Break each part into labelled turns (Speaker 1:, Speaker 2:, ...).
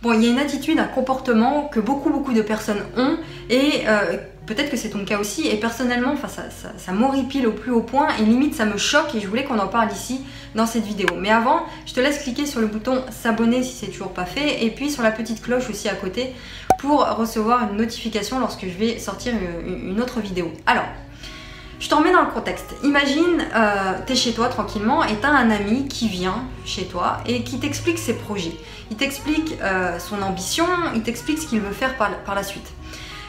Speaker 1: Bon, il y a une attitude, un comportement que beaucoup de personnes ont et peut-être que c'est ton cas aussi et personnellement, enfin, ça m'horripile au plus haut point et limite ça me choque et je voulais qu'on en parle ici dans cette vidéo. Mais avant, je te laisse cliquer sur le bouton s'abonner si c'est toujours pas fait et puis sur la petite cloche aussi à côté pour recevoir une notification lorsque je vais sortir une autre vidéo. Alors, je te remets dans le contexte. Imagine, tu es chez toi tranquillement et tu as un ami qui vient chez toi et qui t'explique ses projets. Il t'explique son ambition, il t'explique ce qu'il veut faire par la suite.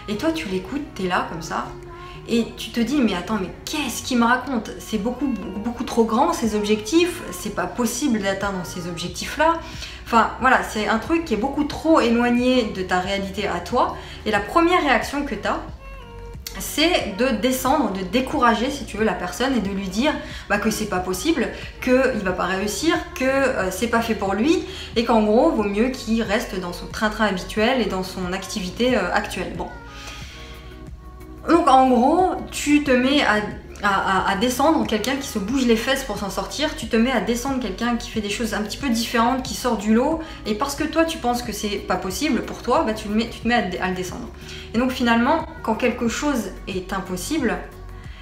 Speaker 1: Et toi, tu l'écoutes, tu es là comme ça et tu te dis mais attends, mais qu'est-ce qu'il me raconte? C'est beaucoup trop grand ces objectifs, c'est pas possible d'atteindre ces objectifs-là. Enfin voilà, c'est un truc qui est beaucoup trop éloigné de ta réalité à toi. Et la première réaction que tu as, c'est de descendre, de décourager si tu veux la personne et de lui dire que c'est pas possible, qu'il va pas réussir, que c'est pas fait pour lui et qu'en gros vaut mieux qu'il reste dans son train-train habituel et dans son activité actuelle. Bon. Donc en gros, tu te mets à descendre quelqu'un qui se bouge les fesses pour s'en sortir, tu te mets à descendre quelqu'un qui fait des choses un petit peu différentes, qui sort du lot, et parce que toi tu penses que c'est pas possible pour toi, tu te mets à le descendre. Et donc finalement, quand quelque chose est impossible,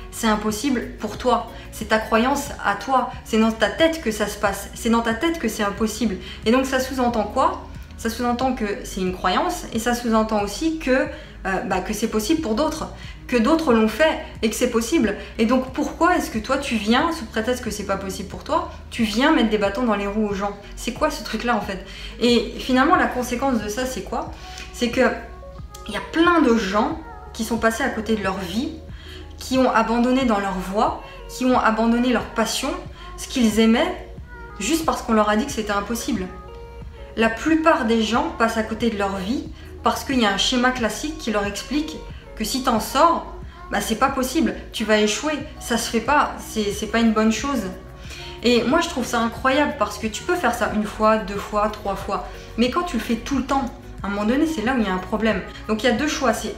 Speaker 1: c'est impossible pour toi. C'est ta croyance à toi, c'est dans ta tête que ça se passe, c'est dans ta tête que c'est impossible. Et donc ça sous-entend quoi? Ça sous-entend que c'est une croyance, et ça sous-entend aussi que c'est possible pour d'autres, que d'autres l'ont fait et que c'est possible. Et donc pourquoi est-ce que toi tu viens, sous prétexte que c'est pas possible pour toi, tu viens mettre des bâtons dans les roues aux gens? C'est quoi ce truc là en fait? Et finalement la conséquence de ça c'est quoi? C'est que il y a plein de gens qui sont passés à côté de leur vie, qui ont abandonné dans leur voie, qui ont abandonné leur passion, ce qu'ils aimaient, juste parce qu'on leur a dit que c'était impossible. La plupart des gens passent à côté de leur vie parce qu'il y a un schéma classique qui leur explique que si t'en sors, c'est pas possible, tu vas échouer, ça se fait pas, c'est pas une bonne chose. Et moi je trouve ça incroyable parce que tu peux faire ça une fois, deux fois, trois fois, mais quand tu le fais tout le temps, à un moment donné c'est là où il y a un problème. Donc il y a deux choix, c'est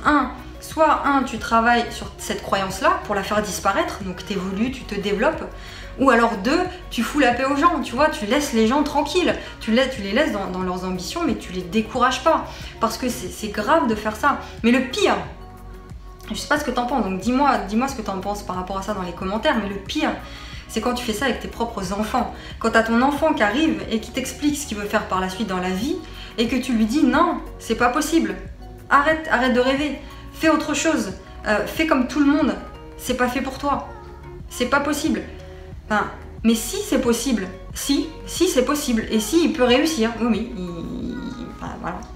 Speaker 1: soit tu travailles sur cette croyance-là pour la faire disparaître, donc tu évolues, tu te développes, ou alors deux, tu fous la paix aux gens, tu vois, tu laisses les gens tranquilles, tu les laisses dans leurs ambitions, mais tu les décourages pas, parce que c'est grave de faire ça. Mais le pire, je sais pas ce que t'en penses, donc dis-moi ce que t'en penses par rapport à ça dans les commentaires, mais le pire, c'est quand tu fais ça avec tes propres enfants. Quand t'as ton enfant qui arrive et qui t'explique ce qu'il veut faire par la suite dans la vie, et que tu lui dis non, c'est pas possible, arrête de rêver, fais autre chose, fais comme tout le monde, c'est pas fait pour toi, c'est pas possible. Mais si c'est possible, si c'est possible, et si il peut réussir, oui,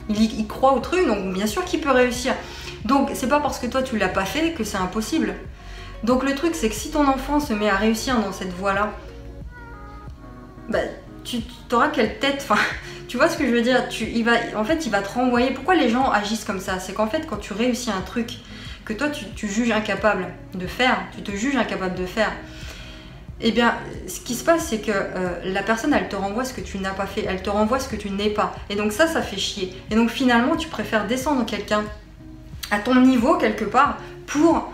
Speaker 1: il croit au truc, donc bien sûr qu'il peut réussir. Donc c'est pas parce que toi tu l'as pas fait que c'est impossible. Donc le truc c'est que si ton enfant se met à réussir dans cette voie-là, tu t'auras quelle tête, tu vois ce que je veux dire, il va te renvoyer. Pourquoi les gens agissent comme ça? C'est qu'en fait quand tu réussis un truc que toi tu juges incapable de faire, tu te juges incapable de faire, eh bien, ce qui se passe, c'est que la personne, elle te renvoie ce que tu n'as pas fait, elle te renvoie ce que tu n'es pas. Et donc ça fait chier. Et donc finalement, tu préfères descendre quelqu'un à ton niveau, quelque part, pour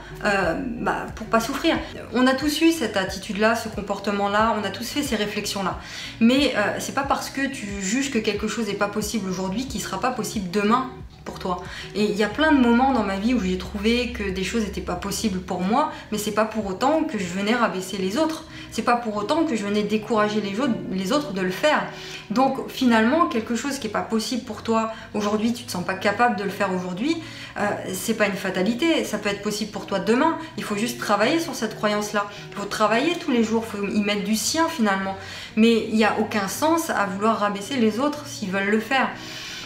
Speaker 1: pas souffrir. On a tous eu cette attitude-là, ce comportement-là, on a tous fait ces réflexions-là. Mais c'est pas parce que tu juges que quelque chose n'est pas possible aujourd'hui qu'il sera pas possible demain pour toi. Et il y a plein de moments dans ma vie où j'ai trouvé que des choses n'étaient pas possibles pour moi, mais c'est pas pour autant que je venais rabaisser les autres. C'est pas pour autant que je venais décourager les autres de le faire. Donc finalement, quelque chose qui n'est pas possible pour toi aujourd'hui, tu te sens pas capable de le faire aujourd'hui, c'est pas une fatalité, ça peut être possible pour toi demain. Il faut juste travailler sur cette croyance-là. Il faut travailler tous les jours, il faut y mettre du sien finalement. Mais il n'y a aucun sens à vouloir rabaisser les autres s'ils veulent le faire.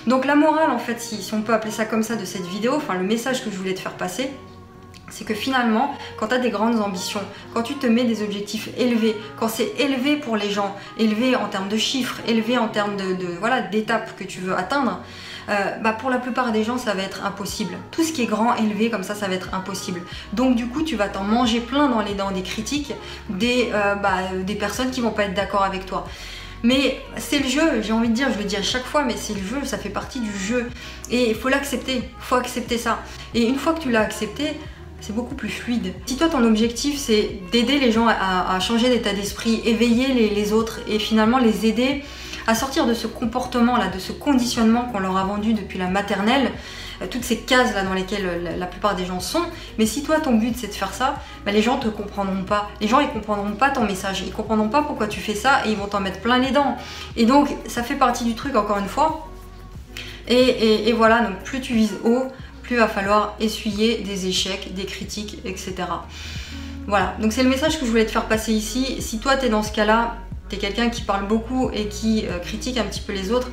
Speaker 1: Donc la morale, en fait, si on peut appeler ça comme ça de cette vidéo, le message que je voulais te faire passer, c'est que finalement, quand tu as des grandes ambitions, quand tu te mets des objectifs élevés, quand c'est élevé pour les gens, élevé en termes de chiffres, élevé en termes d'étapes que tu veux atteindre, pour la plupart des gens, ça va être impossible. Tout ce qui est grand, élevé, comme ça va être impossible. Donc du coup, tu vas t'en manger plein dans les dents des critiques, des personnes qui vont pas être d'accord avec toi. Mais c'est le jeu, j'ai envie de dire, je le dis à chaque fois, mais c'est le jeu, ça fait partie du jeu. Et il faut l'accepter, il faut accepter ça. Et une fois que tu l'as accepté, c'est beaucoup plus fluide. Si toi ton objectif c'est d'aider les gens à changer d'état d'esprit, éveiller les autres et finalement les aider à sortir de ce comportement-là, de ce conditionnement qu'on leur a vendu depuis la maternelle, toutes ces cases là dans lesquelles la plupart des gens sont. Mais si toi ton but c'est de faire ça, bah, les gens te comprendront pas. Les gens ils comprendront pas ton message, ils comprendront pas pourquoi tu fais ça et ils vont t'en mettre plein les dents. Et donc ça fait partie du truc encore une fois. Et voilà, donc plus tu vises haut, plus il va falloir essuyer des échecs, des critiques, etc. Voilà, donc c'est le message que je voulais te faire passer ici. Si toi tu es dans ce cas-là, tu es quelqu'un qui parle beaucoup et qui critique un petit peu les autres,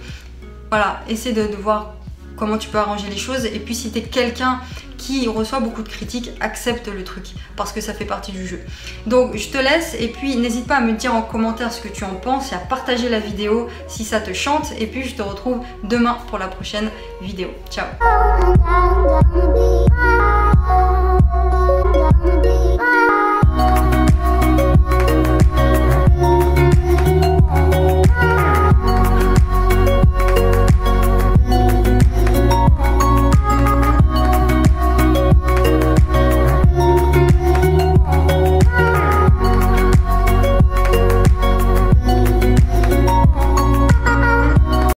Speaker 1: voilà, essaie de voir comment tu peux arranger les choses. Et puis si tu es quelqu'un qui reçoit beaucoup de critiques, accepte le truc parce que ça fait partie du jeu. Donc je te laisse et puis n'hésite pas à me dire en commentaire ce que tu en penses et à partager la vidéo si ça te chante. Et puis je te retrouve demain pour la prochaine vidéo. Ciao!